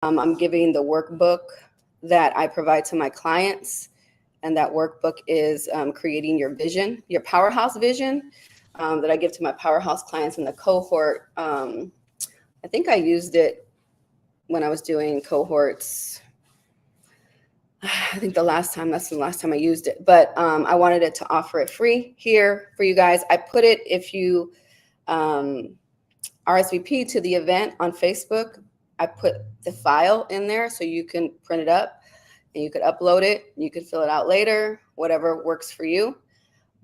I'm giving the workbook that I provide to my clients. And that workbook is creating your vision, your powerhouse vision, that I give to my powerhouse clients in the cohort. I think I used it when I was doing cohorts. I think that's the last time I used it, but I wanted it to offer it free here for you guys. I put it, if you RSVP to the event on Facebook, I put the file in there so you can print it up and you could upload it. You could fill it out later, whatever works for you.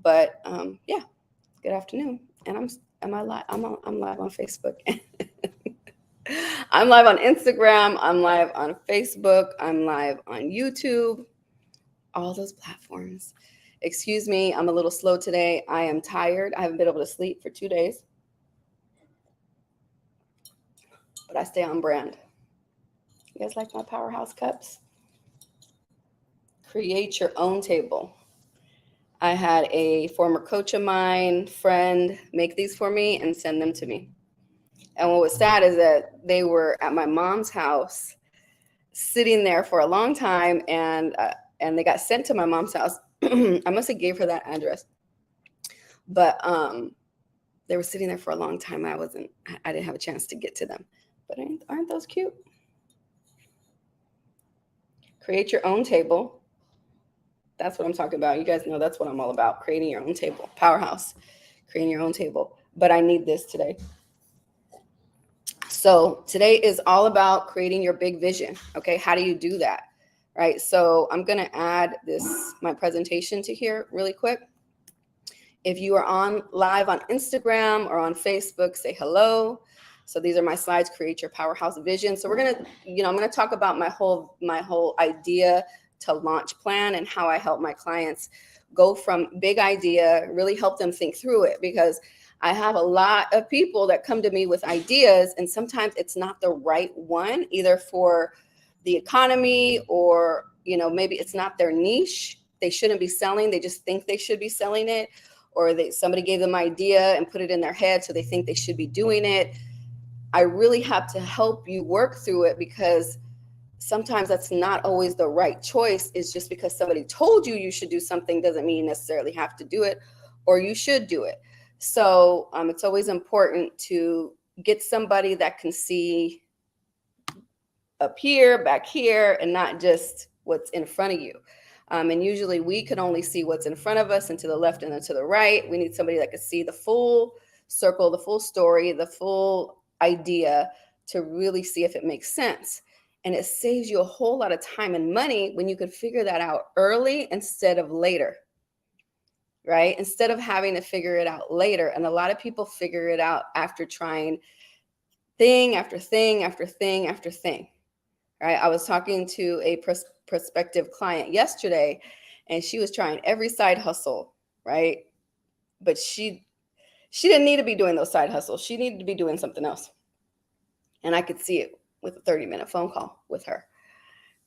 But yeah, good afternoon. And I'm live on Facebook. I'm live on Instagram. I'm live on Facebook. I'm live on YouTube. All those platforms. Excuse me, I'm a little slow today. I am tired. I haven't been able to sleep for 2 days. But I stay on brand. You guys like my Powerhouse cups? Create your own table. I had a former coach of mine, friend, make these for me and send them to me. And what was sad is that they were at my mom's house, sitting there for a long time, and they got sent to my mom's house. I must have gave her that address, but they were sitting there for a long time. I didn't have a chance to get to them. But aren't those cute? Create your own table. That's what I'm talking about. You guys know that's what I'm all about. Creating your own table. Powerhouse. Creating your own table. But I need this today. So today is all about creating your big vision. Okay, how do you do that? Right. So I'm going to add my presentation to here really quick. If you are live on Instagram or on Facebook, say hello. So these are my slides, create your powerhouse vision. So we're going to, I'm going to talk about my whole idea to launch plan and how I help my clients go from big idea, really help them think through it, because I have a lot of people that come to me with ideas, and sometimes it's not the right one, either for the economy or, maybe it's not their niche. They shouldn't be selling. They just think they should be selling it, or somebody gave them an idea and put it in their head, so they think they should be doing it. I really have to help you work through it, because sometimes that's not always the right choice. It's just because somebody told you should do something doesn't mean you necessarily have to do it, or you should do it. So it's always important to get somebody that can see up here, back here, and not just what's in front of you. And usually we can only see what's in front of us and to the left and then to the right. We need somebody that can see the full circle, the full story, the full idea, to really see if it makes sense. And it saves you a whole lot of time and money when you could figure that out early instead of later. Right? Instead of having to figure it out later. And a lot of people figure it out after trying thing after thing after thing after thing. Right? I was talking to a prospective client yesterday, and she was trying every side hustle, right? But she didn't need to be doing those side hustles. She needed to be doing something else. And I could see it with a 30-minute phone call with her.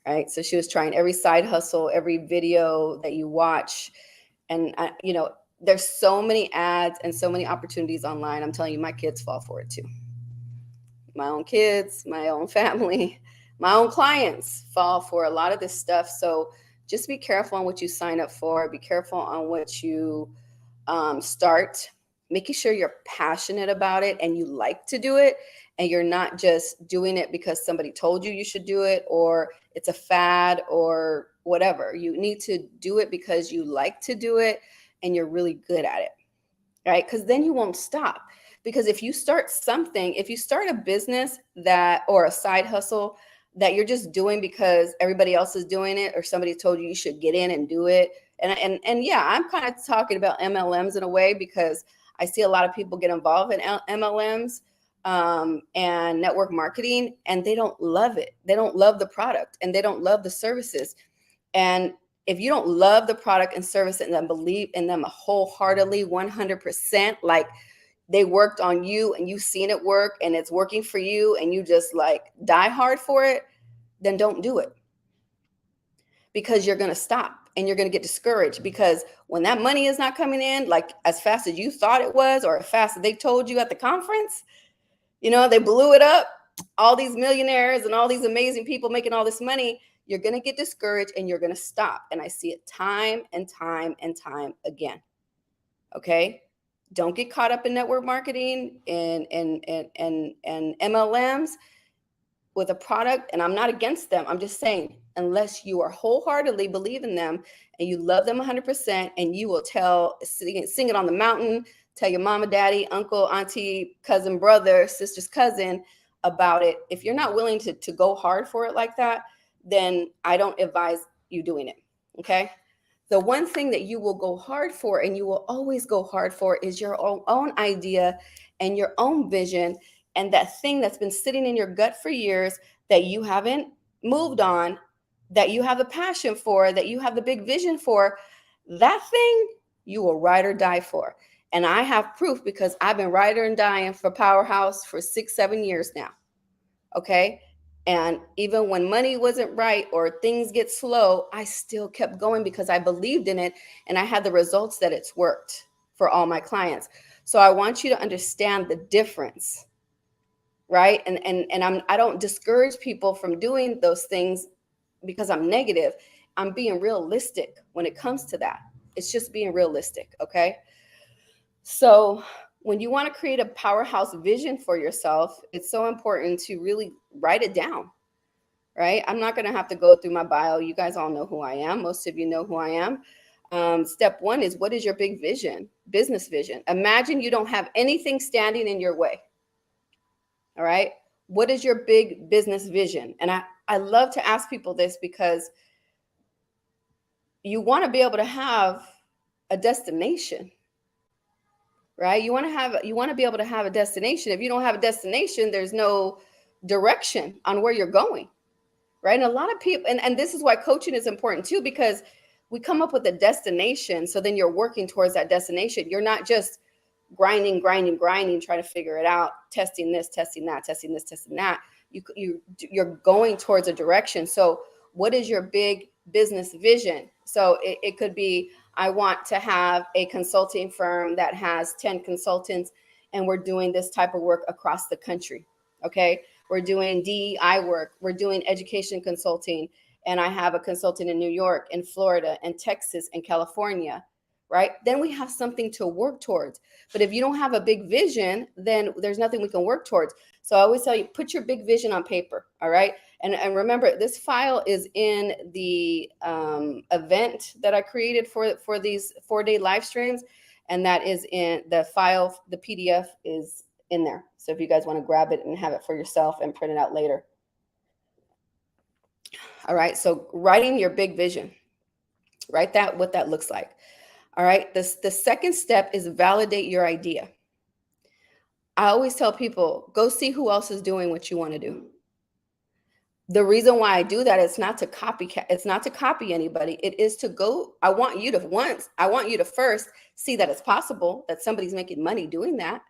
Right? So she was trying every side hustle, every video that you watch. And, there's so many ads and so many opportunities online. I'm telling you, my kids fall for it too. My own kids, my own family, my own clients fall for a lot of this stuff. So just be careful on what you sign up for. Be careful on what you start, making sure you're passionate about it and you like to do it. And you're not just doing it because somebody told you should do it, or it's a fad or whatever. You need to do it because you like to do it and you're really good at it, right? Because then you won't stop. Because if you start a business or a side hustle that you're just doing because everybody else is doing it, or somebody told you should get in and do it. And yeah, I'm kind of talking about MLMs in a way, because I see a lot of people get involved in MLMs. And network marketing, and they don't love it. They don't love the product, and they don't love the services. And if you don't love the product and service and then believe in them wholeheartedly, 100%, like they worked on you and you've seen it work and it's working for you, and you just like die hard for it, then don't do it. Because you're going to stop and you're going to get discouraged, because when that money is not coming in like as fast as you thought it was, or as fast as they told you at the conference, they blew it up. all these millionaires and all these amazing people making all this money, you're going to get discouraged and you're going to stop. And I see it time and time and time again. Okay. Don't get caught up in network marketing and MLMs with a product. And I'm not against them. I'm just saying, unless you are wholeheartedly believe in them and you love them 100%, and you will sing it on the mountain, tell your mama, daddy, uncle, auntie, cousin, brother, sister's cousin about it. If you're not willing to go hard for it like that, then I don't advise you doing it. Okay. The one thing that you will go hard for, and you will always go hard for, is your own idea and your own vision, and that thing that's been sitting in your gut for years that you haven't moved on, that you have the passion for, that you have the big vision for. That thing you will ride or die for. And I have proof, because I've been riding and dying for Powerhouse for 6-7 years now. Okay. And even when money wasn't right or things get slow, I still kept going because I believed in it, and I had the results that it's worked for all my clients. So I want you to understand the difference, right? I don't discourage people from doing those things because I'm negative. I'm being realistic when it comes to that. It's just being realistic. Okay. So when you want to create a powerhouse vision for yourself, it's so important to really write it down, right? I'm not going to have to go through my bio. You guys all know who I am. Most of you know who I am. Step one is, what is your big vision, business vision? Imagine you don't have anything standing in your way. All right. What is your big business vision? And I love to ask people this, because you want to be able to have a destination, right? You want to be able to have a destination. If you don't have a destination, there's no direction on where you're going, right? And a lot of people, and this is why coaching is important too, because we come up with a destination. So then you're working towards that destination. You're not just grinding, trying to figure it out, testing this, testing that, testing this, testing that. You're going towards a direction. So what is your big business vision? So it could be, I want to have a consulting firm that has 10 consultants, and we're doing this type of work across the country. Okay. We're doing DEI work. We're doing education consulting. And I have a consultant in New York and Florida and Texas and California, right? Then we have something to work towards. But if you don't have a big vision, then there's nothing we can work towards. So I always tell you, put your big vision on paper. All right. And remember, this file is in the event that I created for these 4-day live streams. And that is in the file. The PDF is in there. So if you guys want to grab it and have it for yourself and print it out later. All right. So writing your big vision, write that, what that looks like. All right. The second step is validate your idea. I always tell people, go see who else is doing what you want to do. The reason why I do that is not to copycat. It's not to copy anybody. It is to go. I want you to first see that it's possible, that somebody's making money doing that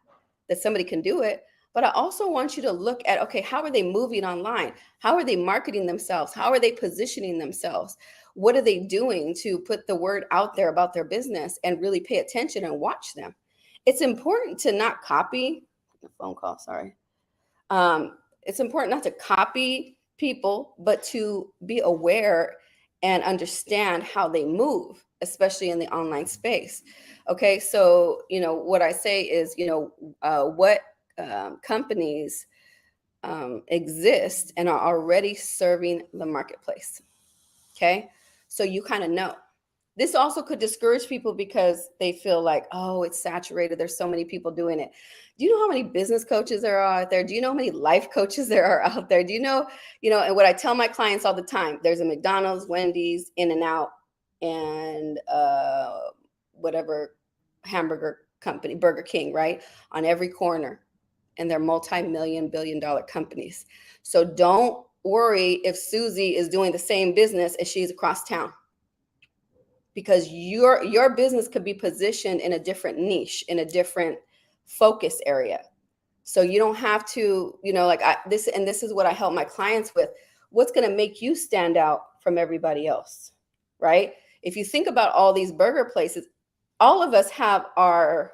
somebody can do it. But I also want you to look at, okay, how are they moving online? How are they marketing themselves? How are they positioning themselves? What are they doing to put the word out there about their business, and really pay attention and watch them? It's important to not copy. The phone call, sorry. It's important not to copy people, but to be aware and understand how they move, especially in the online space. Okay, so what I say is, what companies exist and are already serving the marketplace. Okay, so you kind of know. This also could discourage people because they feel like, oh, it's saturated. There's so many people doing it. Do you know how many business coaches there are out there? Do you know how many life coaches there are out there? Do you know, and what I tell my clients all the time, there's a McDonald's, Wendy's, In-N-Out, and whatever hamburger company, Burger King, right? On every corner. And they're multi-million, billion-dollar companies. So don't worry if Susie is doing the same business as she's across town, because your business could be positioned in a different niche, in a different focus area. So you don't have to, this is what I help my clients with. What's going to make you stand out from everybody else, right? If you think about all these burger places, all of us have our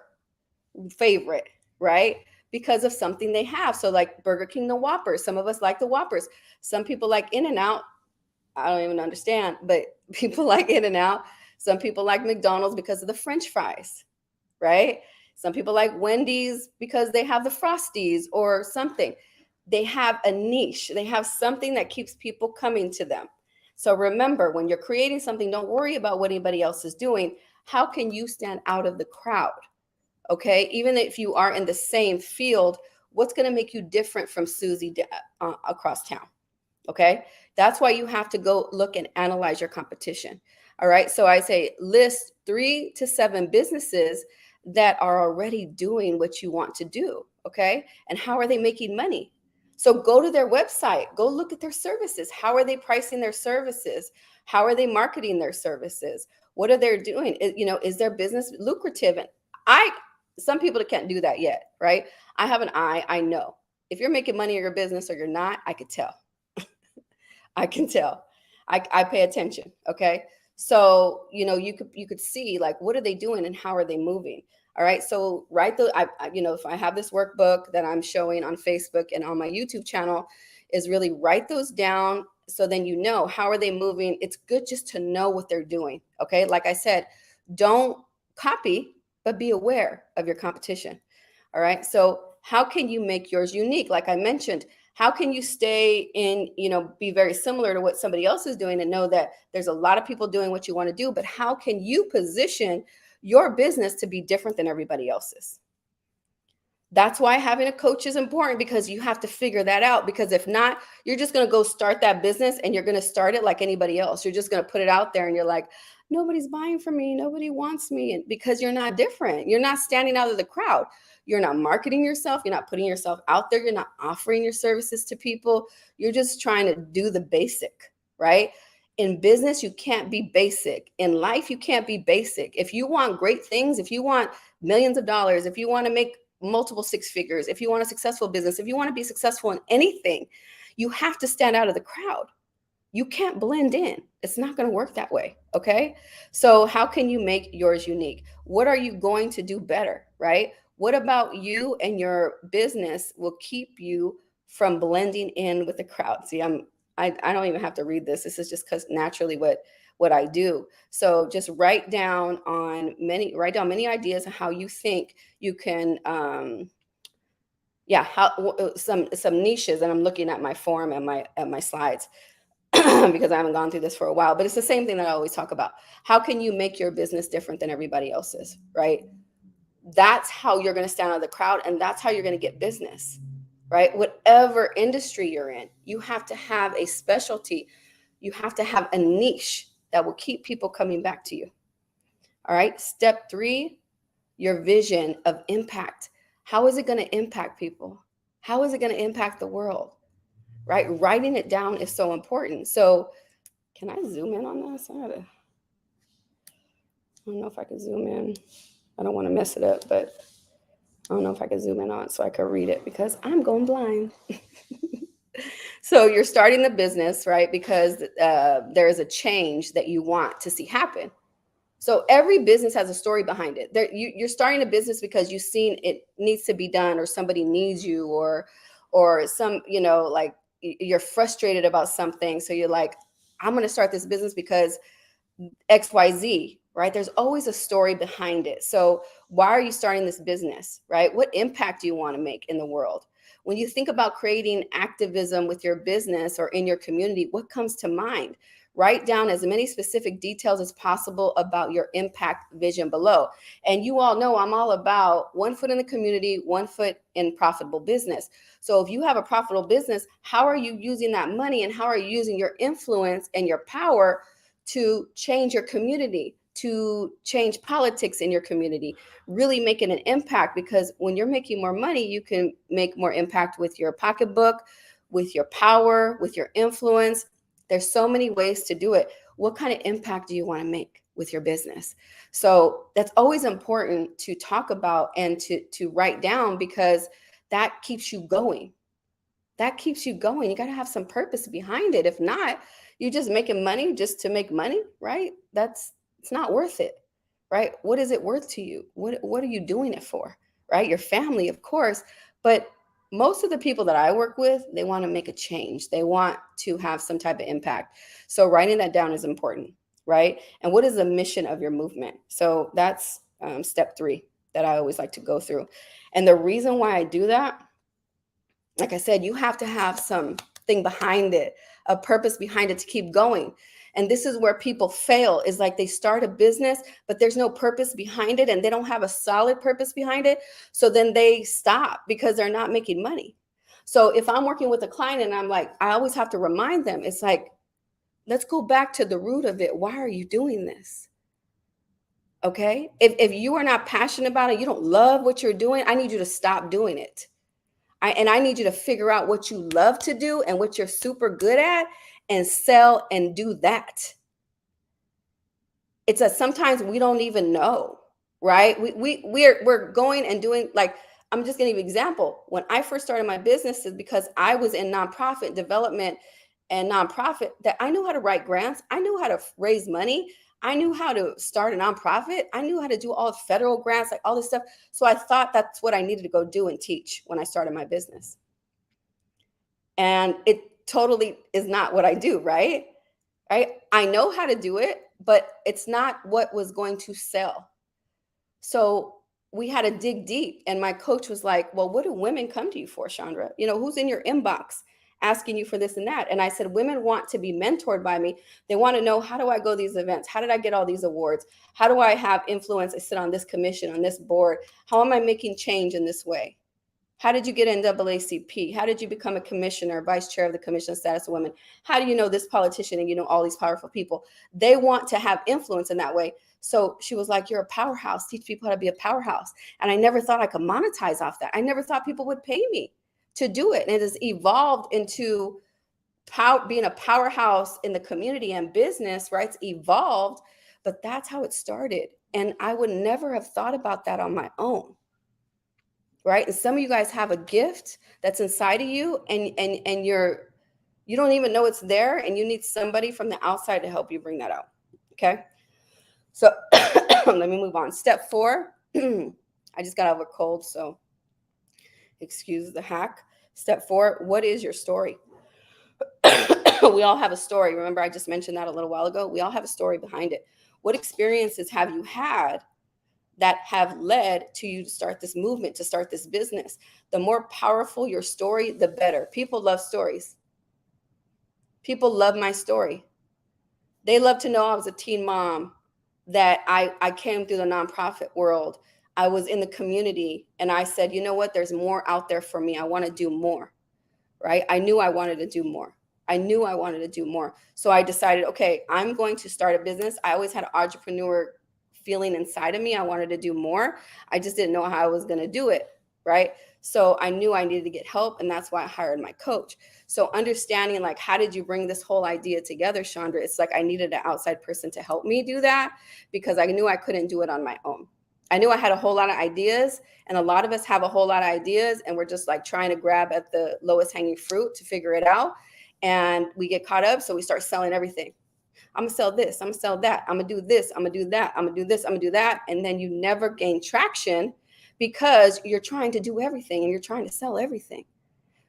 favorite, right? because of something they have. So like Burger King, the Whoppers. Some of us like the Whoppers. Some people like In-N-Out. I don't even understand, but people like In-N-Out. Some people like McDonald's because of the French fries, right? Some people like Wendy's because they have the Frosties or something. They have a niche. They have something that keeps people coming to them. So remember, when you're creating something, don't worry about what anybody else is doing. How can you stand out of the crowd? Okay, even if you are in the same field, what's going to make you different from Susie across town? Okay, that's why you have to go look and analyze your competition. All right, so I say list 3 to 7 businesses that are already doing what you want to do. Okay, and how are they making money? So go to their website, go look at their services. How are they pricing their services? How are they marketing their services? What are they doing? Is their business lucrative? And I some people that can't do that yet, right? I have an eye. I know if you're making money in your business or you're not. I could tell. I can tell. I pay attention. Okay. So, you could see like, what are they doing and how are they moving? All right. So if I have this workbook that I'm showing on Facebook and on my YouTube channel, is really write those down. So then, how are they moving? It's good just to know what they're doing. Okay. Like I said, don't copy, but be aware of your competition. All right. So how can you make yours unique? Like I mentioned, how can you stay in, be very similar to what somebody else is doing and know that there's a lot of people doing what you want to do, but how can you position your business to be different than everybody else's? That's why having a coach is important, because you have to figure that out. Because if not, you're just going to go start that business and you're going to start it like anybody else. You're just going to put it out there and you're like, nobody's buying from me. Nobody wants me. And because you're not different, you're not standing out of the crowd. You're not marketing yourself. You're not putting yourself out there. You're not offering your services to people. You're just trying to do the basic, right? In business, you can't be basic. In life, you can't be basic. If you want great things, if you want millions of dollars, if you want to make multiple 6 figures, if you want a successful business, if you want to be successful in anything, you have to stand out of the crowd. You can't blend in. It's not going to work that way. Okay. So how can you make yours unique? What are you going to do better? Right? What about you and your business will keep you from blending in with the crowd? See, I don't even have to read this. This is just because naturally what I do. So just write down many ideas of how you think you can some niches. And I'm looking at my form and my slides because I haven't gone through this for a while, but it's the same thing that I always talk about. How can you make your business different than everybody else's, right? That's how you're going to stand out of the crowd, and that's how you're going to get business, right? Whatever industry you're in, you have to have a specialty. You have to have a niche that will keep people coming back to you. All right. Step 3, your vision of impact. How is it going to impact people? How is it going to impact the world? Right? Writing it down is so important. So can I zoom in on this? I don't know if I can zoom in. I don't want to mess it up, but I don't know if I can zoom in on it so I can read it because I'm going blind. So you're starting the business, right? Because there is a change that you want to see happen. So every business has a story behind it. You're starting a business because you've seen it needs to be done, or somebody needs you, or some, like you're frustrated about something. So you're like, I'm going to start this business because XYZ, right? There's always a story behind it. So why are you starting this business, right? What impact do you want to make in the world? When you think about creating activism with your business or in your community, what comes to mind? Write down as many specific details as possible about your impact vision below. And you all know I'm all about 1 foot in the community, 1 foot in profitable business. So if you have a profitable business, how are you using that money, and how are you using your influence and your power to change your community, to change politics in your community, really making an impact? Because when you're making more money, you can make more impact with your pocketbook, with your power, with your influence. There's so many ways to do it. What kind of impact do you want to make with your business? So that's always important to talk about and to write down, because that keeps you going. That keeps you going. You got to have some purpose behind it. If not, you're just making money just to make money, right? It's not worth it, right? What is it worth to you? What are you doing it for, right? Your family, of course, But most of the people that I work with, they want to make a change. They want to have some type of impact. So writing that down is important, right? And what is the mission of your movement? So that's step 3 that I always like to go through. And the reason why I do that, like I said, you have to have something behind it, a purpose behind it to keep going. And this is where people fail, is like they start a business, but there's no purpose behind it and they don't have a solid purpose behind it. So then they stop because they're not making money. So if I'm working with a client and I'm like, I always have to remind them, it's like, let's go back to the root of it. Why are you doing this? Okay. If you are not passionate about it, you don't love what you're doing, I need you to stop doing it. I need you to figure out what you love to do and what you're super good at and sell and do that. It's that sometimes we don't even know, right? We're going and doing, like, I'm just going to give you an example. When I first started my business, is because I was in nonprofit development and nonprofit, that I knew how to write grants. I knew how to raise money. I knew how to start a nonprofit. I knew how to do all the federal grants, like all this stuff. So I thought that's what I needed to go do and teach when I started my business. And it totally is not what I do, right? Right? I know how to do it, but it's not what was going to sell. So we had to dig deep. And my coach was like, well, what do women come to you for, Chandra? You know, who's in your inbox asking you for this and that? And I said, women want to be mentored by me. They want to know, how do I go to these events? How did I get all these awards? How do I have influence? I sit on this commission, on this board. How am I making change in this way? How did you get NAACP? How did you become a commissioner, vice chair of the Commission on Status of Women? How do you know this politician and you know all these powerful people? They want to have influence in that way. So she was like, you're a powerhouse. Teach people how to be a powerhouse. And I never thought I could monetize off that. I never thought people would pay me to do it. And it has evolved into being a powerhouse in the community and business, right? It's evolved, but that's how it started. And I would never have thought about that on my own. Right? And some of you guys have a gift that's inside of you, and you don't even know it's there, and you need somebody from the outside to help you bring that out. Okay. So let me move on. Step 4. I just got over a cold, so excuse the hack. Step 4, what is your story? We all have a story. Remember, I just mentioned that a little while ago. We all have a story behind it. What experiences have you had that have led to you to start this movement, to start this business? The more powerful your story, the better. People love stories. People love my story. They love to know I was a teen mom, that I came through the nonprofit world. I was in the community and I said, you know what? There's more out there for me. I want to do more, right? I knew I wanted to do more. I knew I wanted to do more. So I decided, okay, I'm going to start a business. I always had an entrepreneur feeling inside of me. I wanted to do more. I just didn't know how I was going to do it, right? So I knew I needed to get help, and that's why I hired my coach. So understanding, like, how did you bring this whole idea together, Chandra? It's like I needed an outside person to help me do that, because I knew I couldn't do it on my own. I knew I had a whole lot of ideas, and a lot of us have a whole lot of ideas, and we're just like trying to grab at the lowest hanging fruit to figure it out. And we get caught up, so we start selling everything. I'm gonna sell this, I'm gonna sell that, I'm gonna do this, I'm gonna do that, I'm gonna do this, I'm gonna do that. And then you never gain traction because you're trying to do everything and you're trying to sell everything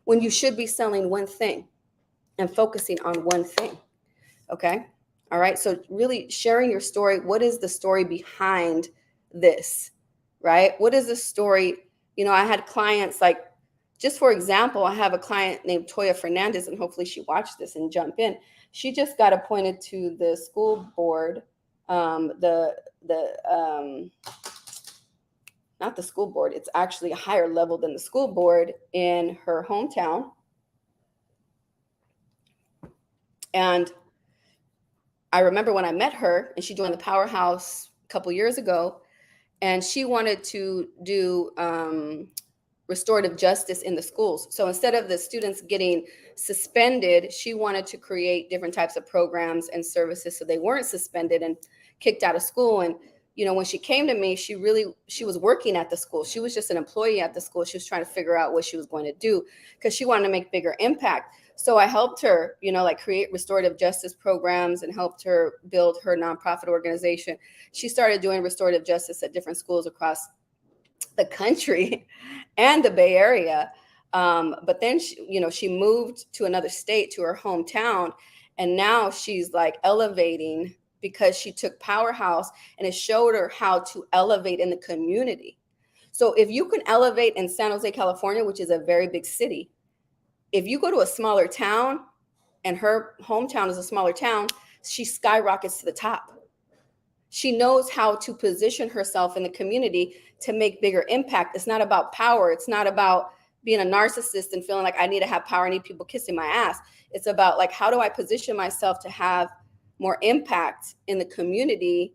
when you should be selling one thing and focusing on one thing. Okay. All right. So really sharing your story. What is the story behind this? Right? What is the story? You know, I had clients, like, just for example, I have a client named Toya Fernandez, and hopefully she watched this and jump in. She just got appointed to the school board, not the school board, it's actually a higher level than the school board in her hometown. And I remember when I met her, and she joined the Powerhouse a couple years ago, and she wanted to do restorative justice in the schools. So instead of the students getting suspended, she wanted to create different types of programs and services so they weren't suspended and kicked out of school. And you know, when she came to me, she was working at the school. She was just an employee at the school. She was trying to figure out what she was going to do because she wanted to make bigger impact. So I helped her, you know, like create restorative justice programs and helped her build her nonprofit organization. She started doing restorative justice at different schools across the country. and the Bay Area. But then she moved to another state, to her hometown, and now she's like elevating because she took Powerhouse and it showed her how to elevate in the community. So if you can elevate in San Jose, California, which is a very big city, if you go to a smaller town and her hometown is a smaller town, she skyrockets to the top. She knows how to position herself in the community to make bigger impact. It's not about power. It's not about being a narcissist and feeling like I need to have power, I need people kissing my ass. It's about like, how do I position myself to have more impact in the community,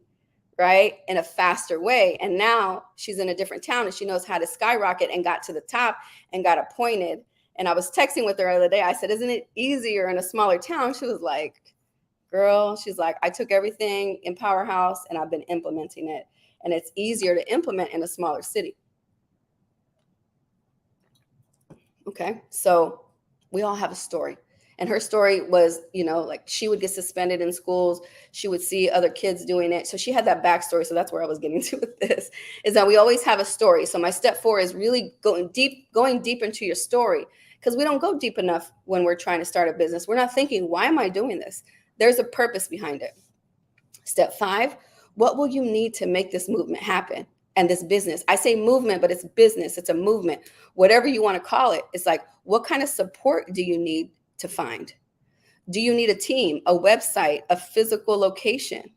right, in a faster way? And now she's in a different town and she knows how to skyrocket and got to the top and got appointed. And I was texting with her the other day. I said, isn't it easier in a smaller town? She was like, girl, she's like, I took everything in Powerhouse and I've been implementing it. And it's easier to implement in a smaller city. Okay, so we all have a story. And her story was, like she would get suspended in schools. She would see other kids doing it. So she had that backstory. So that's where I was getting to with this, is that we always have a story. So my step 4 is really going deep into your story, because we don't go deep enough when we're trying to start a business. We're not thinking, why am I doing this? There's a purpose behind it. Step 5, what will you need to make this movement happen? And this business, I say movement, but it's business. It's a movement, whatever you want to call it. It's like, what kind of support do you need to find? Do you need a team, a website, a physical location?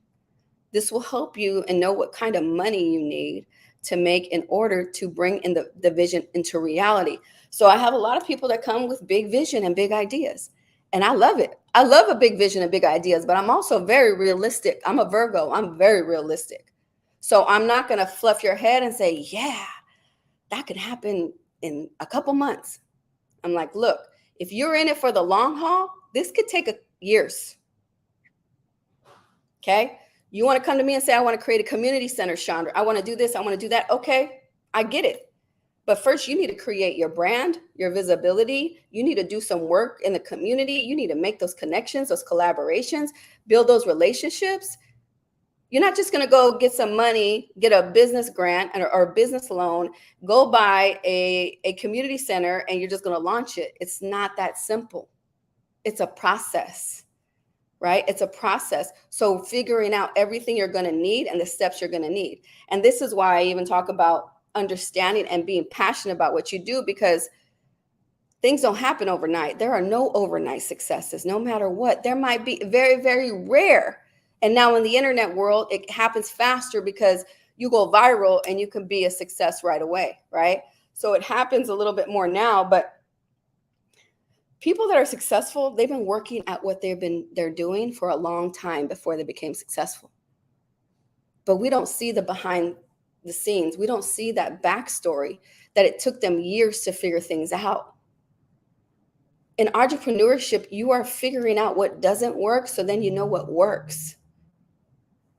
This will help you and know what kind of money you need to make in order to bring in the vision into reality. So I have a lot of people that come with big vision and big ideas. And I love it. I love a big vision and big ideas, but I'm also very realistic. I'm a Virgo. I'm very realistic. So I'm not going to fluff your head and say, yeah, that could happen in a couple months. I'm like, look, if you're in it for the long haul, this could take years. Okay. You want to come to me and say, I want to create a community center, Chandra. I want to do this. I want to do that. Okay. I get it. But first, you need to create your brand, your visibility. You need to do some work in the community. You need to make those connections, those collaborations, build those relationships. You're not just going to go get some money, get a business grant or a business loan, go buy a community center, and you're just going to launch it. It's not that simple. It's a process, right? It's a process. So figuring out everything you're going to need and the steps you're going to need. And this is why I even talk about understanding and being passionate about what you do, because things don't happen overnight. There are no overnight successes, no matter what. There might be very, very rare. And now in the internet world, it happens faster because you go viral and you can be a success right away, right? So it happens a little bit more now, but people that are successful, they've been working at what they're doing for a long time before they became successful. But we don't see the behind the scenes. We don't see that backstory, that it took them years to figure things out. In entrepreneurship, you are figuring out what doesn't work, so then you know what works.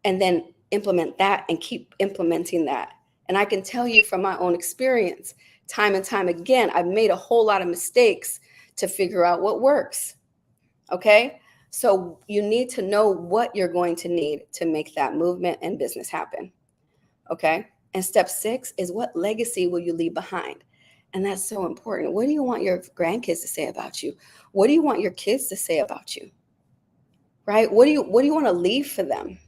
And then implement that and keep implementing that. And I can tell you from my own experience, time and time again, I've made a whole lot of mistakes to figure out what works. Okay? So you need to know what you're going to need to make that movement and business happen. Okay? And step 6 is, what legacy will you leave behind? And that's so important. What do you want your grandkids to say about you? What do you want your kids to say about you? Right? What do you want to leave for them?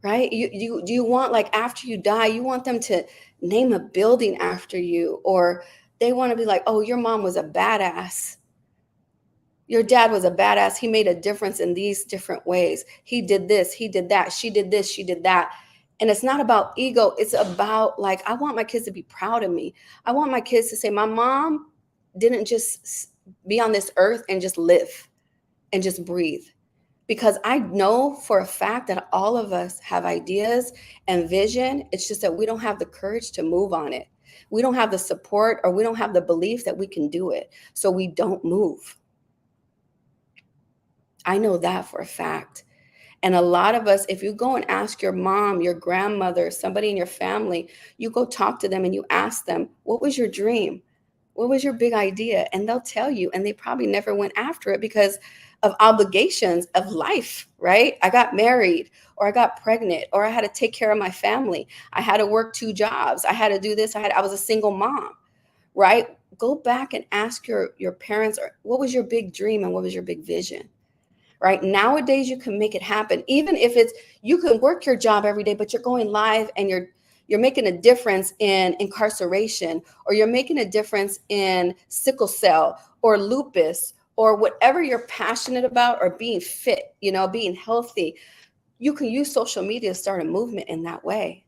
Right? Do you want, like, after you die, you want them to name a building after you, or they want to be like, oh, your mom was a badass. Your dad was a badass. He made a difference in these different ways. He did this, he did that, she did this, she did that. And it's not about ego. It's about, like, I want my kids to be proud of me. I want my kids to say, my mom didn't just be on this earth and just live and just breathe. Because I know for a fact that all of us have ideas and vision. It's just that we don't have the courage to move on it. We don't have the support, or we don't have the belief that we can do it. So we don't move. I know that for a fact. And a lot of us, if you go and ask your mom, your grandmother, somebody in your family, you go talk to them and you ask them, what was your dream? What was your big idea? And they'll tell you, and they probably never went after it because of obligations of life, right? I got married, or I got pregnant, or I had to take care of my family. I had to work 2 jobs. I had to do this. I was a single mom. right? Go back and ask your parents, or what was your big dream and what was your big vision? Right? Nowadays, you can make it happen. Even if it's, you can work your job every day, but you're going live and you're making a difference in incarceration, or you're making a difference in sickle cell or lupus or whatever you're passionate about, or being fit, being healthy. You can use social media to start a movement in that way.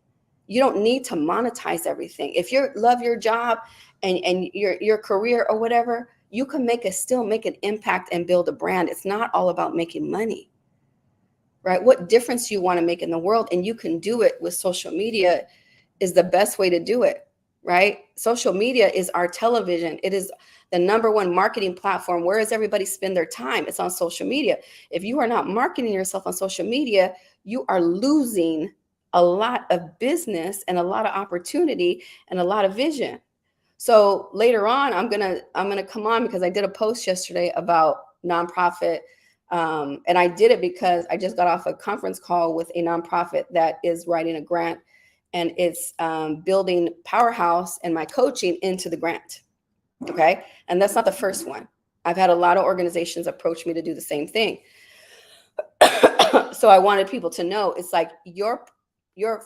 You don't need to monetize everything. If you love your job and your career or whatever, you can still make an impact and build a brand. It's not all about making money, right? What difference you want to make in the world, and you can do it with social media, is the best way to do it, right? Social media is our television. It is the number one marketing platform. Where does everybody spend their time? It's on social media. If you are not marketing yourself on social media, you are losing a lot of business and a lot of opportunity and a lot of vision. So later on, I'm gonna come on, because I did a post yesterday about nonprofit, and I did it because I just got off a conference call with a nonprofit that is writing a grant, and it's building Powerhouse and my coaching into the grant. Okay, and that's not the first one. I've had a lot of organizations approach me to do the same thing. So I wanted people to know, it's like your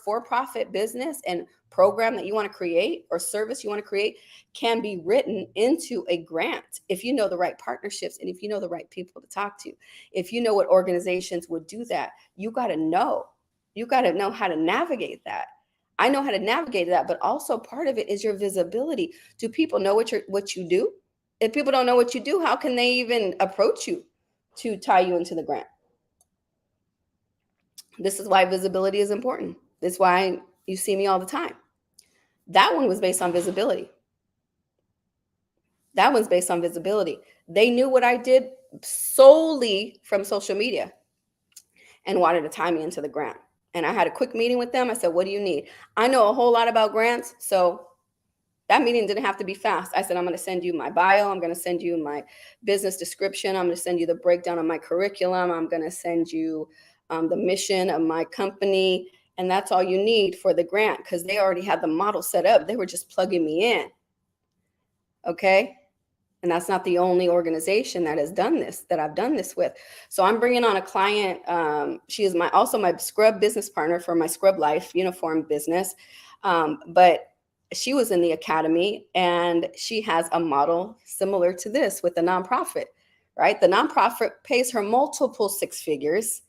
for-profit business and program that you want to create, or service you want to create, can be written into a grant if you know the right partnerships, and if you know the right people to talk to. If you know what organizations would do that, you got to know how to navigate that. I know how to navigate that, but also part of it is your visibility. Do people know what you do? If people don't know what you do, how can they even approach you to tie you into the grant? This is why visibility is important. This is why you see me all the time. That one was based on visibility. That one's based on visibility. They knew what I did solely from social media and wanted to tie me into the grant. And I had a quick meeting with them. I said, what do you need? I know a whole lot about grants, so that meeting didn't have to be fast. I said, I'm going to send you my bio. I'm going to send you my business description. I'm going to send you the breakdown of my curriculum. I'm going to send you the mission of my company. And that's all you need for the grant, because they already had the model set up. They were just plugging me in. Okay. And that's not the only organization that has done this, that I've done this with. So I'm bringing on a client. She is also my scrub business partner for my Scrub Life uniform business. But she was in the academy, and she has a model similar to this with the nonprofit, right? The nonprofit pays her multiple six figures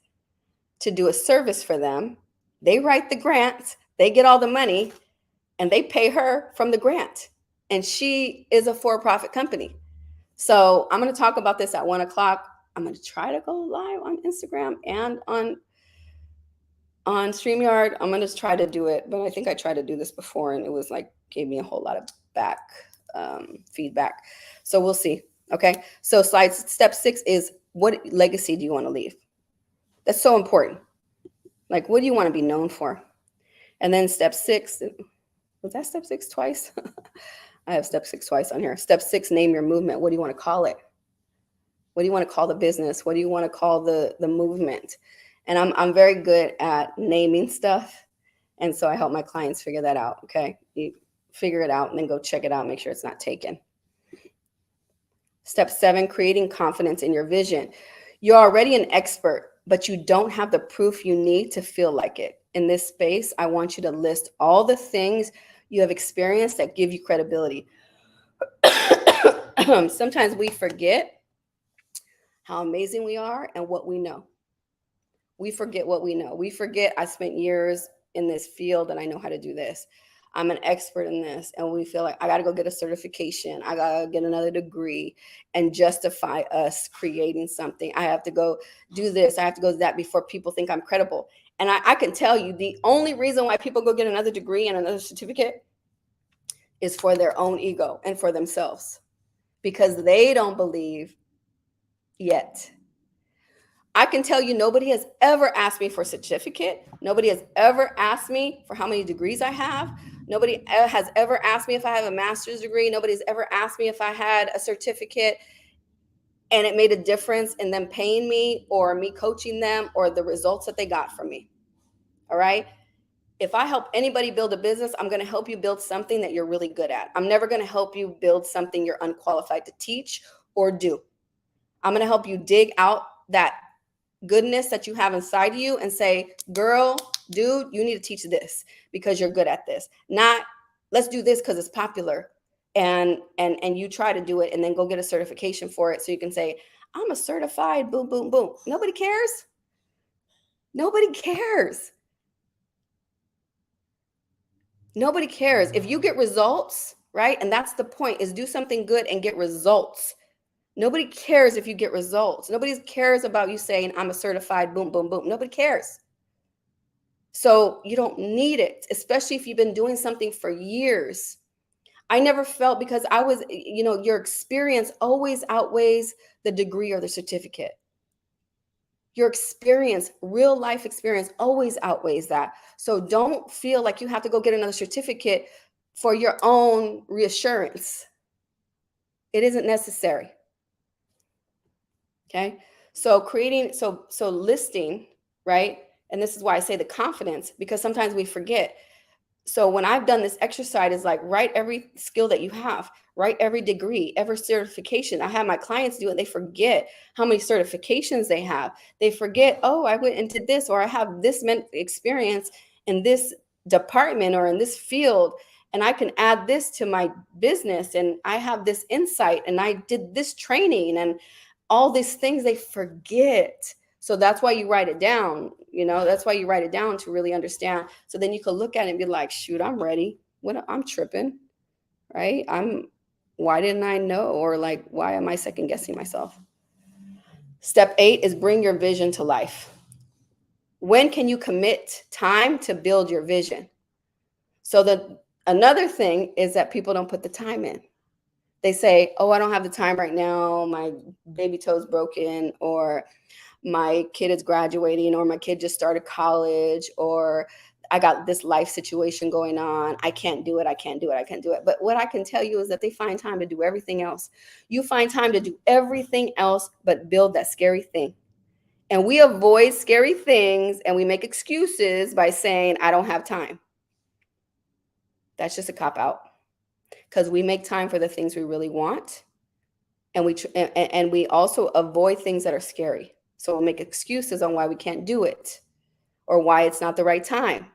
to do a service for them. They write the grants, they get all the money, and they pay her from the grant. And she is a for-profit company. So I'm going to talk about this at 1:00. I'm going to try to go live on Instagram and on StreamYard. I'm going to try to do it, but I think I tried to do this before, and it was like, gave me a whole lot of back feedback. So we'll see. Okay. So step 6 is, what legacy do you want to leave? That's so important. Like, what do you want to be known for? And then step 6, was that step 6 twice? I have step 6 twice on here. Step 6, name your movement. What do you want to call it? What do you want to call the business? What do you want to call the movement? And I'm very good at naming stuff. And so I help my clients figure that out. Okay. You figure it out and then go check it out. Make sure it's not taken. Step 7, creating confidence in your vision. You're already an expert, but you don't have the proof you need to feel like it. In this space, I want you to list all the things you have experienced that give you credibility. Sometimes we forget how amazing we are and what we know. We forget what we know. We forget I spent years in this field and I know how to do this. I'm an expert in this. And we feel like I got to go get a certification. I got to get another degree and justify us creating something. I have to go do this. I have to go do that before people think I'm credible. And I can tell you, the only reason why people go get another degree and another certificate is for their own ego and for themselves, because they don't believe yet. I can tell you, nobody has ever asked me for a certificate. Nobody has ever asked me for how many degrees I have. Nobody has ever asked me if I have a master's degree. Nobody's ever asked me if I had a certificate and it made a difference in them paying me or me coaching them or the results that they got from me. All right. If I help anybody build a business, I'm going to help you build something that you're really good at. I'm never going to help you build something you're unqualified to teach or do. I'm going to help you dig out that goodness that you have inside you and say, girl, dude, you need to teach this because you're good at this. Not, let's do this because it's popular. And you try to do it and then go get a certification for it so you can say, I'm a certified boom, boom, boom. Nobody cares. Nobody cares. Nobody cares. If you get results, right? And that's the point, is do something good and get results. Nobody cares if you get results. Nobody cares about you saying, I'm a certified boom, boom, boom. Nobody cares. So you don't need it, especially if you've been doing something for years. I never felt, because I was, your experience always outweighs the degree or the certificate. Your experience, real life experience, always outweighs that. So don't feel like you have to go get another certificate for your own reassurance. It isn't necessary. Okay. So listing, right? And this is why I say the confidence, because sometimes we forget. So when I've done this exercise, is like, write every skill that you have, write every degree, every certification. I have my clients do it. They forget how many certifications they have. They forget, oh, I went and did this, or I have this experience in this department or in this field, and I can add this to my business, and I have this insight, and I did this training, and all these things they forget. So that's why you write it down. That's why you write it down, to really understand. So then you can look at it and be like, shoot, I'm ready. I'm tripping, right? Why didn't I know? Or like, why am I second guessing myself? Step 8 is bring your vision to life. When can you commit time to build your vision? So another thing is that people don't put the time in. They say, oh, I don't have the time right now. My baby toe's broken, or my kid is graduating, or my kid just started college, or I got this life situation going on. I can't do it. I can't do it. I can't do it. But what I can tell you is that they find time to do everything else. You find time to do everything else but build that scary thing. And we avoid scary things and we make excuses by saying, I don't have time. That's just a cop out, because we make time for the things we really want. And we also avoid things that are scary. So we'll make excuses on why we can't do it or why it's not the right time,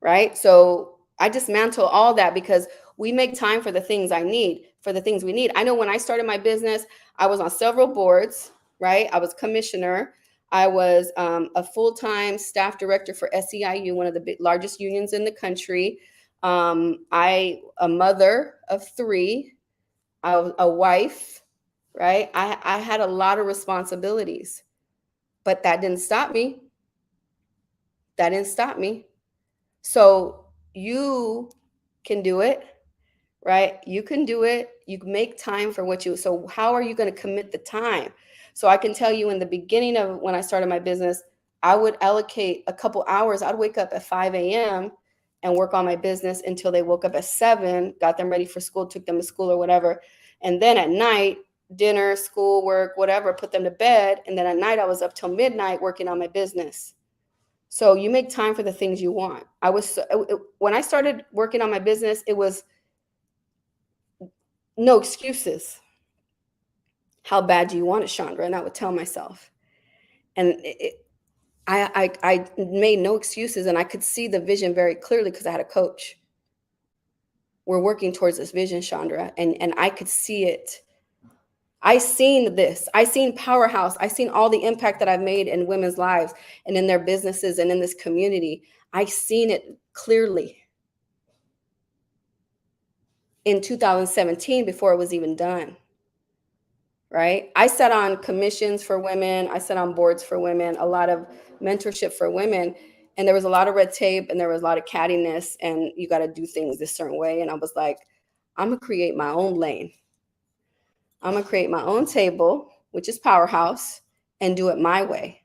right? So I dismantle all that, because we make time for the things we need. I know when I started my business, I was on several boards, right? I was commissioner. I was a full-time staff director for SEIU, one of the largest unions in the country. A mother of 3, a wife, right? I had a lot of responsibilities. But that didn't stop me. That didn't stop me. So you can do it, right? You can do it. You can make time for so how are you going to commit the time? So I can tell you, in the beginning of when I started my business, I would allocate a couple hours. I'd wake up at 5 a.m. and work on my business until they woke up at 7, got them ready for school, took them to school or whatever. And then at night, dinner, school, work, whatever, put them to bed. And then at night I was up till midnight working on my business. So you make time for the things you want. When I started working on my business, it was no excuses. How bad do you want it, Chandra? And I would tell myself. And I made no excuses, and I could see the vision very clearly because I had a coach. We're working towards this vision, Chandra, and I could see it. I seen this. I seen Powerhouse. I seen all the impact that I've made in women's lives and in their businesses and in this community. I seen it clearly in 2017 before it was even done. Right? I sat on commissions for women. I sat on boards for women, a lot of mentorship for women. And there was a lot of red tape and there was a lot of cattiness, and you got to do things this certain way. And I was like, I'm going to create my own lane. I'm going to create my own table, which is Powerhouse, and do it my way.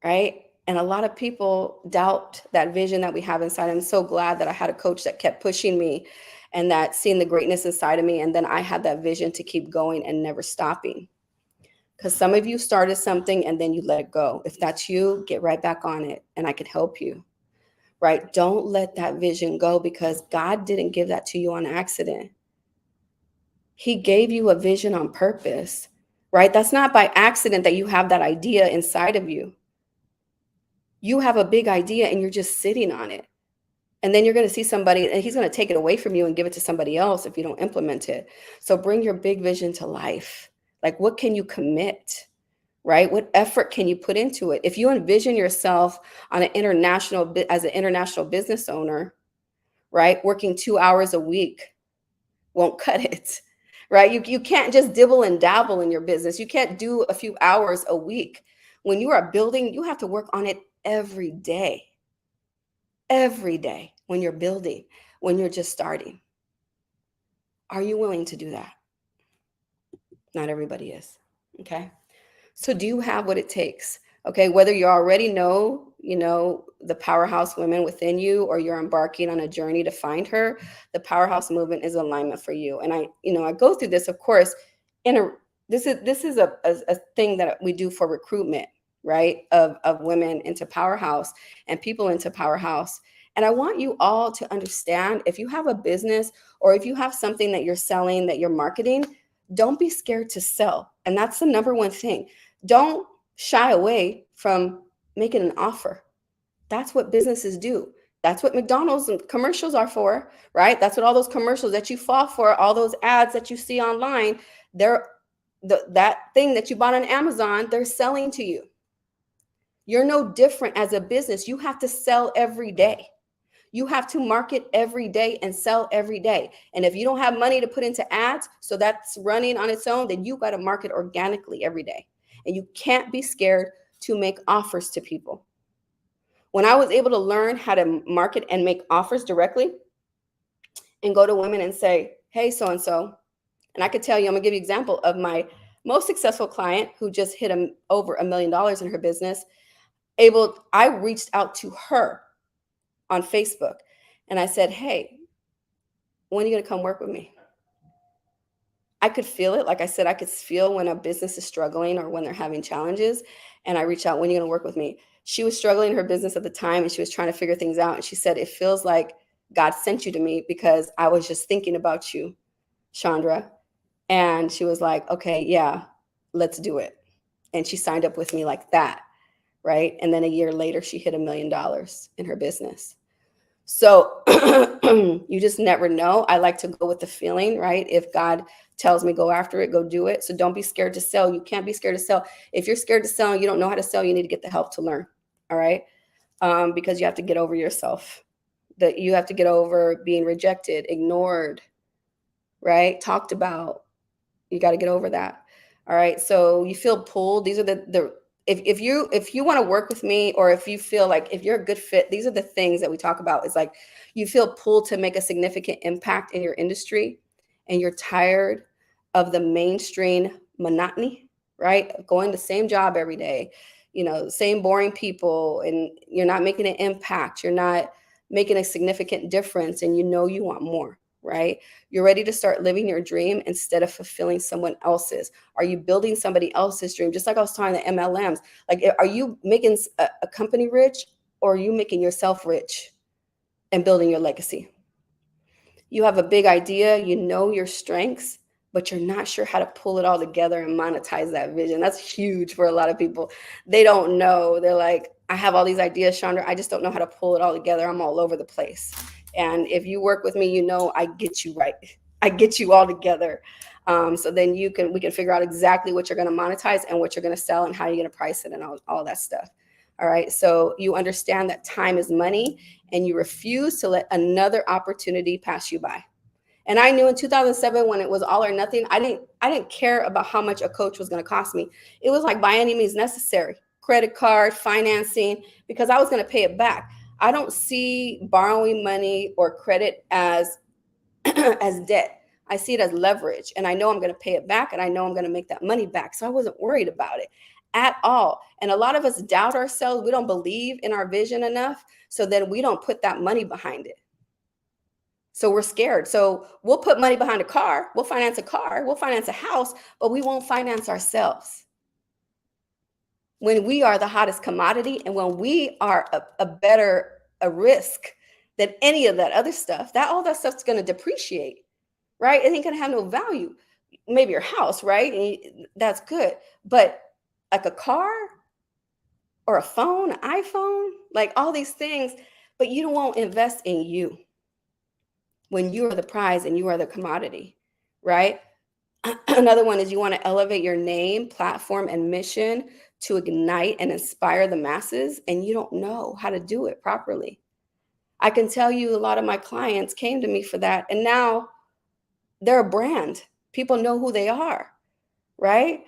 Right? And a lot of people doubt that vision that we have inside. I'm so glad that I had a coach that kept pushing me and that seen the greatness inside of me. And then I had that vision to keep going and never stopping. Because some of you started something and then you let it go. If that's you, get right back on it and I could help you, right? Don't let that vision go, because God didn't give that to you on accident. He gave you a vision on purpose, right? That's not by accident that you have that idea inside of you. You have a big idea and you're just sitting on it. And then you're going to see somebody and he's going to take it away from you and give it to somebody else if you don't implement it. So bring your big vision to life. Like, what can you commit, right? What effort can you put into it? If you envision yourself on as an international business owner, right? Working 2 hours a week won't cut it, right? You can't just dibble and dabble in your business. You can't do a few hours a week. When you are building, you have to work on it every day. Every day when you're building, when you're just starting. Are you willing to do that? Not everybody is. Okay. So do you have what it takes? Okay. Whether you already know, the powerhouse women within you, or you're embarking on a journey to find her, the powerhouse movement is alignment for you. And I go through this, of course, this is a thing that we do for recruitment, right? Of women into powerhouse and people into powerhouse. And I want you all to understand, if you have a business or if you have something that you're selling, that you're marketing, don't be scared to sell. And that's the number one thing. Don't shy away from making an offer. That's what businesses do. That's what McDonald's and commercials are for, right? That's what all those commercials that you fall for, all those ads that you see online, that thing that you bought on Amazon, they're selling to you. You're no different as a business. You have to sell every day. You have to market every day and sell every day. And if you don't have money to put into ads, so that's running on its own, then you got to market organically every day. And you can't be scared to make offers to people. When I was able to learn how to market and make offers directly and go to women and say, hey, so-and-so, and I could tell you, I'm gonna give you an example of my most successful client who just hit over $1 million in her business. I reached out to her on Facebook and I said, hey, when are you gonna come work with me? I could feel it. Like I said, I could feel when a business is struggling or when they're having challenges. And I reached out, when are you gonna work with me? She was struggling in her business at the time and she was trying to figure things out. And she said, it feels like God sent you to me because I was just thinking about you, Chandra. And she was like, okay, yeah, let's do it. And she signed up with me like that, right? And then a year later, she hit $1 million in her business. So you just never know. I like to go with the feeling, right? If God tells me go after it, go do it. So don't be scared to sell. You can't be scared to sell. If you're scared to sell and you don't know how to sell, you need to get the help to learn. All right. Because you have to get over yourself. That you have to get over being rejected, ignored, right? Talked about. You got to get over that. All right. So you feel pulled. These are if you want to work with me, or if you feel like if you're a good fit, these are the things that we talk about. It's like you feel pulled to make a significant impact in your industry and you're tired of the mainstream monotony, right? Going the same job every day, same boring people, and you're not making an impact. You're not making a significant difference, and you want more, right? You're ready to start living your dream instead of fulfilling someone else's. Are you building somebody else's dream? Just like I was talking to MLMs, like, are you making a company rich, or are you making yourself rich and building your legacy? You have a big idea, your strengths, but you're not sure how to pull it all together and monetize that vision. That's huge for a lot of people. They don't know. They're like, I have all these ideas, Chandra. I just don't know how to pull it all together. I'm all over the place. And if you work with me, I get you right. I get you all together. So then we can figure out exactly what you're going to monetize and what you're going to sell and how you're going to price it and all that stuff. All right. So you understand that time is money and you refuse to let another opportunity pass you by. And I knew in 2007, when it was all or nothing, I didn't care about how much a coach was going to cost me. It was like by any means necessary, credit card, financing, because I was going to pay it back. I don't see borrowing money or credit as as debt. I see it as leverage, and I know I'm going to pay it back, and I know I'm going to make that money back. So I wasn't worried about it at all. And a lot of us doubt ourselves. We don't believe in our vision enough. So then we don't put that money behind it. So we're scared. So we'll put money behind a car. We'll finance a car. We'll finance a house, but we won't finance ourselves. when we are the hottest commodity and when we are a risk than any of that other stuff, that all that stuff's going to depreciate, right? It ain't going to have no value. Maybe your house, right? That's good. But like a car or a phone, an iPhone, like all these things, but you won't invest in you when you are the prize and you are the commodity, right? Another one is you want to elevate your name, platform, and mission to ignite and inspire the masses, and you don't know how to do it properly. I can tell you a lot of my clients came to me for that, and now they're a brand. People know who they are, right?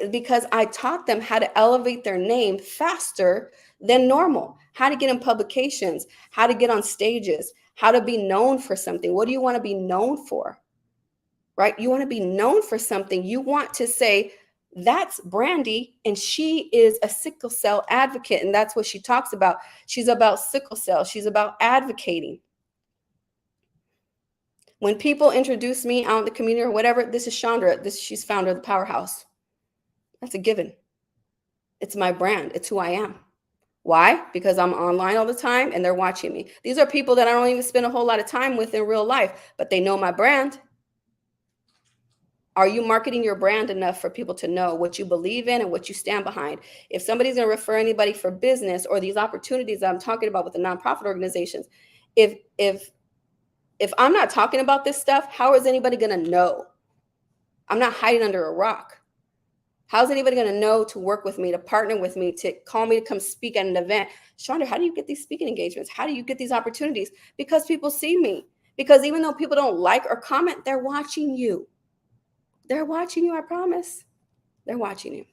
Because I taught them how to elevate their name faster than normal, how to get in publications, how to get on stages, how to be known for something. What do you want to be known for? Right? You want to be known for something. You want to say, that's Brandy, and she is a sickle cell advocate. And that's what she talks about. She's about sickle cell. She's about advocating. When people introduce me out in the community or whatever, this is Chandra. She's founder of the Powerhouse. That's a given. It's my brand. It's who I am. Why? Because I'm online all the time and they're watching me. These are people that I don't even spend a whole lot of time with in real life, but they know my brand. Are you marketing your brand enough for people to know what you believe in and what you stand behind? If somebody's going to refer anybody for business or these opportunities that I'm talking about with the nonprofit organizations, if I'm not talking about this stuff, how is anybody going to know? I'm not hiding under a rock. How's anybody going to know to work with me, to partner with me, to call me to come speak at an event? Chandra, how do you get these speaking engagements? How do you get these opportunities? Because people see me. Because even though people don't like or comment, they're watching you. They're watching you, I promise. They're watching you.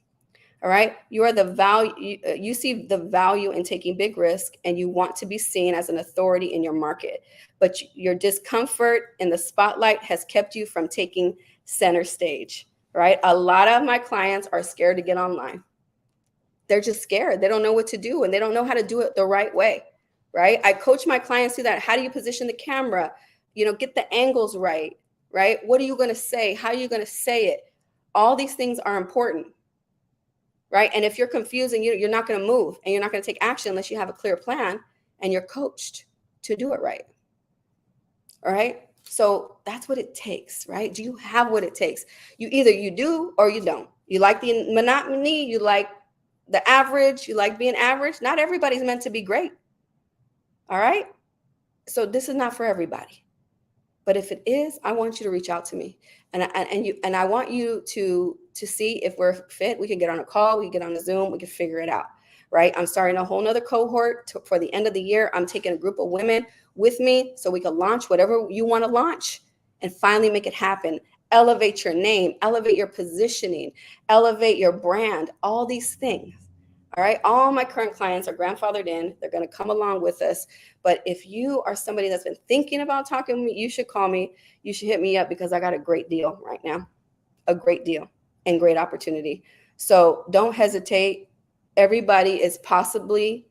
All right. You are the value. You see the value in taking big risk, and you want to be seen as an authority in your market. But your discomfort in the spotlight has kept you from taking center stage. Right. A lot of my clients are scared to get online. They're just scared. They don't know what to do, and they don't know how to do it the right way. Right. I coach my clients through that. How do you position the camera? Get the angles right. Right? What are you going to say? How are you going to say it? All these things are important, right? And if you're confused and you're not going to move and you're not going to take action unless you have a clear plan and you're coached to do it right. All right? So that's what it takes, right? Do you have what it takes? Either you do or you don't. You like the monotony, you like the average, you like being average. Not everybody's meant to be great. All right? So this is not for everybody. But if it is, I want you to reach out to me, and I want you to see if we're fit. We can get on a call, we can get on a Zoom, we can figure it out, right? I'm starting a whole nother cohort for the end of the year. I'm taking a group of women with me so we can launch whatever you want to launch and finally make it happen. Elevate your name, elevate your positioning, elevate your brand, all these things. All right. All my current clients are grandfathered in. They're going to come along with us. But if you are somebody that's been thinking about talking to me, you should call me. You should hit me up because I got a great deal right now, a great deal and great opportunity. So don't hesitate. Everybody is possibly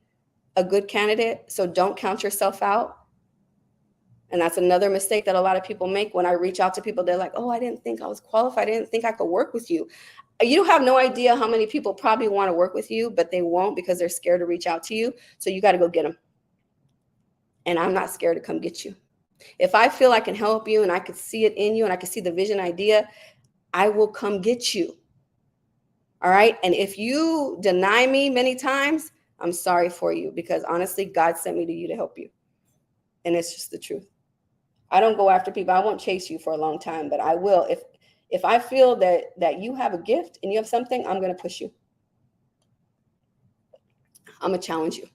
a good candidate. So don't count yourself out. And that's another mistake that a lot of people make. When I reach out to people, they're like, oh, I didn't think I was qualified. I didn't think I could work with you. You have no idea how many people probably want to work with you, but they won't because they're scared to reach out to you. So you got to go get them. And I'm not scared to come get you. If I feel I can help you and I could see it in you and I can see the vision idea, I will come get you. All right. And if you deny me many times, I'm sorry for you, because honestly, God sent me to you to help you. And it's just the truth. I don't go after people. I won't chase you for a long time, but I will. If I feel that you have a gift and you have something, I'm going to push you. I'm going to challenge you.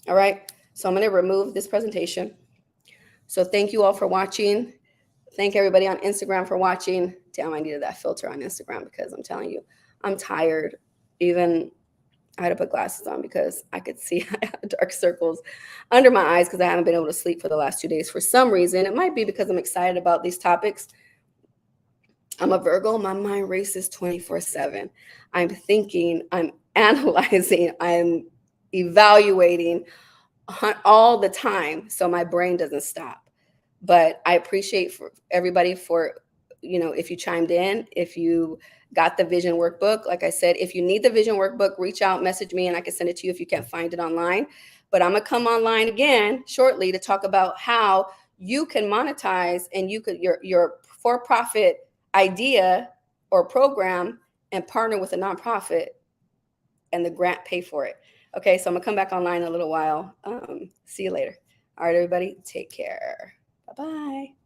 All right. So I'm going to remove this presentation. So thank you all for watching. Thank everybody on Instagram for watching. Damn, I needed that filter on Instagram because I'm telling you, I'm tired. Even I had to put glasses on because I could see I have dark circles under my eyes because I haven't been able to sleep for the last 2 days for some reason. It might be because I'm excited about these topics. I'm a Virgo. My mind races 24/7. I'm thinking, I'm analyzing, I'm evaluating all the time. So my brain doesn't stop. But I appreciate for everybody for if you chimed in, if you got the vision workbook. Like I said, if you need the vision workbook, reach out, message me, and I can send it to you if you can't find it online. But I'm gonna come online again shortly to talk about how you can monetize and you could your for-profit idea or program and partner with a nonprofit and the grant pay for it. Okay, so I'm gonna come back online in a little while. See you later. All right, everybody, take care. Bye-bye.